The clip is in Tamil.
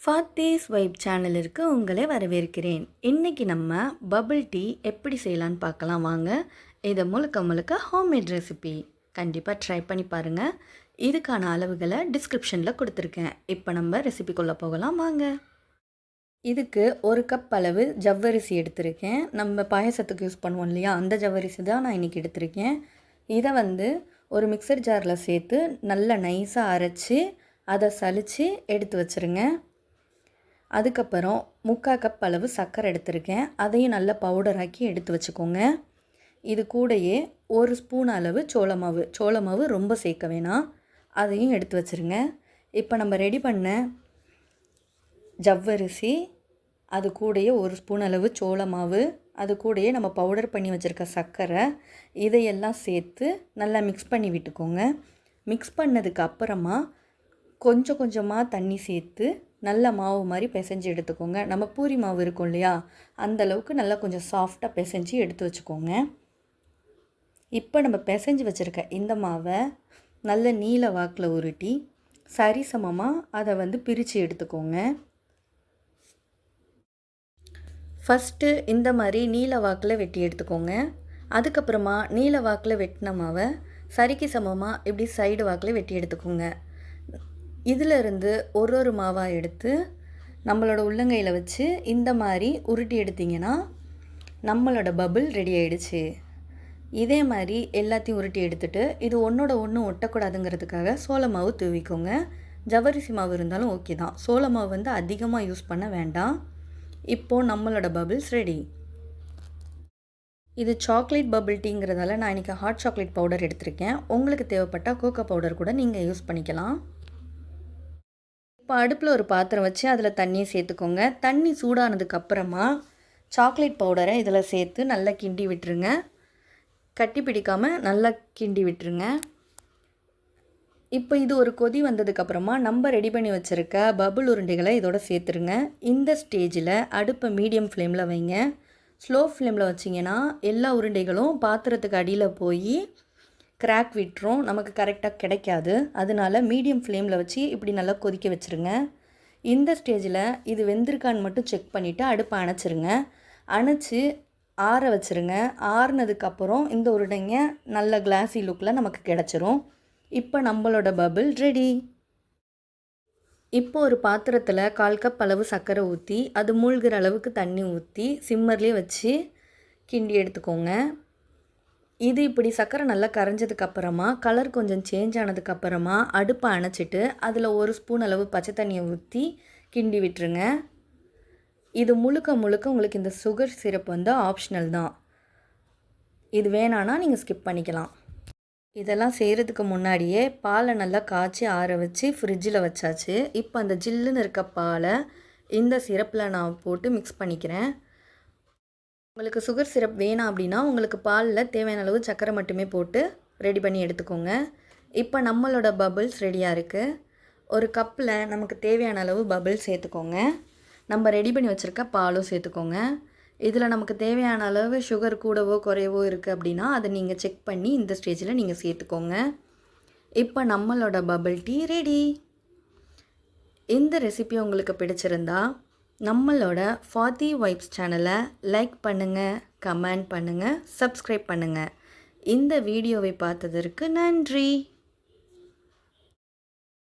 ஃபாத்திஸ் வைப் சேனலிற்கு உங்களை வரவேற்கிறேன். இன்றைக்கி நம்ம பபிள் டீ எப்படி செய்யலான்னு பார்க்கலாம் வாங்க. இதை முழுக்க முழுக்க ஹோம்மேட் ரெசிபி. கண்டிப்பாக ட்ரை பண்ணி பாருங்கள். இதுக்கான அளவுகளை டிஸ்கிரிப்ஷனில் கொடுத்துருக்கேன். இப்போ நம்ம ரெசிபிக்குள்ளே போகலாம் வாங்க. இதுக்கு 1 கப் அளவு ஜவ்வரிசி எடுத்திருக்கேன். நம்ம பாயசத்துக்கு யூஸ் பண்ணுவோம் இல்லையா, அந்த ஜவ்வரிசி தான் நான் இன்றைக்கி எடுத்திருக்கேன். இதை ஒரு மிக்சர் ஜாரில் சேர்த்து நல்லா நைஸாக அரைச்சி அதை சலித்து எடுத்து வச்சுருங்க. அதுக்கப்புறம் 3/4 கப் அளவு சர்க்கரை எடுத்திருக்கேன். அதையும் நல்லா பவுடராக்கி எடுத்து வச்சுக்கோங்க. இது கூடயே 1 ஸ்பூன் அளவு சோளமாவு ரொம்ப சேர்க்க வேணாம், அதையும் எடுத்து வச்சுருங்க. இப்போ நம்ம ரெடி பண்ண ஜவ்வரிசி, அது கூடயே 1 ஸ்பூன் அளவு சோளமாவு, அது கூடயே நம்ம பவுடர் பண்ணி வச்சுருக்க சர்க்கரை, இதையெல்லாம் சேர்த்து நல்லா மிக்ஸ் பண்ணி விட்டுக்கோங்க. மிக்ஸ் பண்ணதுக்கு அப்புறமா கொஞ்சம் கொஞ்சமாக தண்ணி சேர்த்து நல்ல மாவு மாதிரி பிசைஞ்சு எடுத்துக்கோங்க. நம்ம பூரி மாவு இருக்கும் இல்லையா, அந்தளவுக்கு நல்லா கொஞ்சம் சாஃப்டாக பிசைஞ்சு எடுத்து வச்சுக்கோங்க. இப்போ நம்ம பிசைஞ்சு வச்சுருக்க இந்த மாவை நல்ல நீல வாக்கில் உருட்டி சரிசமமாக அதை பிரித்து எடுத்துக்கோங்க. ஃபஸ்ட்டு இந்த மாதிரி நீல வாக்கில் வெட்டி எடுத்துக்கோங்க. அதுக்கப்புறமா நீல வாக்கில் வெட்டின மாவை சரிக்கு சமமாக இப்படி சைடு வாக்கில் வெட்டி எடுத்துக்கோங்க. இதிலிருந்து ஒரு மாவாக எடுத்து நம்மளோட உள்ளங்கையில் வச்சு இந்த மாதிரி உருட்டி எடுத்திங்கன்னா நம்மளோட பபிள் ரெடி ஆகிடுச்சு. இதே மாதிரி எல்லாத்தையும் உருட்டி எடுத்துகிட்டு இது ஒன்றோட ஒன்று ஒட்டக்கூடாதுங்கிறதுக்காக சோள மாவு தூவிக்கோங்க. ஜவ்வரிசி மாவு இருந்தாலும் ஓகே தான், சோள மாவு அதிகமாக யூஸ் பண்ண வேண்டாம். இப்போது நம்மளோட பபிள்ஸ் ரெடி. இது சாக்லேட் பபிள் டீங்கிறதால நான் இன்றைக்கி ஹாட் சாக்லேட் பவுடர் எடுத்திருக்கேன். உங்களுக்கு தேவைப்பட்டால் கோகோ பவுடர் கூட நீங்கள் யூஸ் பண்ணிக்கலாம். இப்போ அடுப்பில் ஒரு பாத்திரம் வச்சு அதில் தண்ணியை சேர்த்துக்கோங்க. தண்ணி சூடானதுக்கப்புறமா சாக்லேட் பவுடரை இதில் சேர்த்து நல்லா கிண்டி விட்டுருங்க. கட்டி பிடிக்காமல் நல்லா கிண்டி விட்டுருங்க. இப்போ இது ஒரு கொதி வந்ததுக்கப்புறமா நம்ம ரெடி பண்ணி வச்சுருக்க பபிள் உருண்டைகளை இதோட சேர்த்துருங்க. இந்த ஸ்டேஜில் அடுப்பை மீடியம் ஃப்ளேமில் வைங்க. ஸ்லோ ஃப்ளேமில் வச்சிங்கன்னா எல்லா உருண்டைகளும் பாத்திரத்துக்கு அடியில் போய் கிராக் விட்டுரும், நமக்கு கரெக்டாக கிடைக்காது. அதனால மீடியம் ஃப்ளேமில் வச்சு இப்படி நல்லா கொதிக்க வச்சுருங்க. இந்த ஸ்டேஜில் இது வெந்திருக்கான்னு மட்டும் செக் பண்ணிவிட்டு அடுப்பை அணைச்சிருங்க. அணைச்சி ஆற வச்சுருங்க. ஆறுனதுக்கப்புறம் இந்த உருண்டைங்க நல்ல கிளாஸி லுக்கில் நமக்கு கிடச்சிரும். இப்போ நம்மளோட பபிள் ரெடி. இப்போ ஒரு பாத்திரத்தில் 1/4 கப் அளவு சர்க்கரை ஊற்றி அது மூழ்கிற அளவுக்கு தண்ணி ஊற்றி சிம்மர்லேயே வச்சு கிண்டி எடுத்துக்கோங்க. இது இப்படி சர்க்கரை நல்லா கரைஞ்சதுக்கப்புறமா கலர் கொஞ்சம் சேஞ்ச் ஆனதுக்கப்புறமா அடுப்பை அணைச்சிட்டு அதில் 1 ஸ்பூன் அளவு பச்சை தண்ணியை ஊற்றி கிண்டி விட்டுருங்க. இது முழுக்க உங்களுக்கு இந்த சுகர் சிரப் ஆப்ஷனல் தான். இது வேணான்னா நீங்கள் ஸ்கிப் பண்ணிக்கலாம். இதெல்லாம் செய்கிறதுக்கு முன்னாடியே பாலை நல்லா காய்ச்சி ஆற வச்சு ஃப்ரிட்ஜில் வச்சாச்சு. இப்போ அந்த ஜில்லுன்னு இருக்க பாலை இந்த சிரப்பில் நான் போட்டு மிக்ஸ் பண்ணிக்கிறேன். உங்களுக்கு சுகர் சிரப் வேணாம் அப்படின்னா உங்களுக்கு பாலில் தேவையான அளவு சர்க்கரை மட்டுமே போட்டு ரெடி பண்ணி எடுத்துக்கோங்க. இப்போ நம்மளோட பபிள்ஸ் ரெடியாக இருக்குது. ஒரு கப்பில் நமக்கு தேவையான அளவு பபிள்ஸ் சேர்த்துக்கோங்க. நம்ம ரெடி பண்ணி வச்சுருக்க பாலும் சேர்த்துக்கோங்க. இதில் நமக்கு தேவையான அளவு சுகர் கூடவோ குறையவோ இருக்குது அப்படின்னா அதை நீங்கள் செக் பண்ணி இந்த ஸ்டேஜில் நீங்கள் சேர்த்துக்கோங்க. இப்போ நம்மளோட பபிள் டீ ரெடி. இந்த ரெசிபி உங்களுக்கு பிடிச்சிருந்தா நம்மளோட ஃபாத்தி வைப்ஸ் சேனலை லைக் பண்ணுங்கள், கமெண்ட் பண்ணுங்கள், சப்ஸ்கிரைப் பண்ணுங்கள். இந்த வீடியோவை பார்த்ததற்கு நன்றி.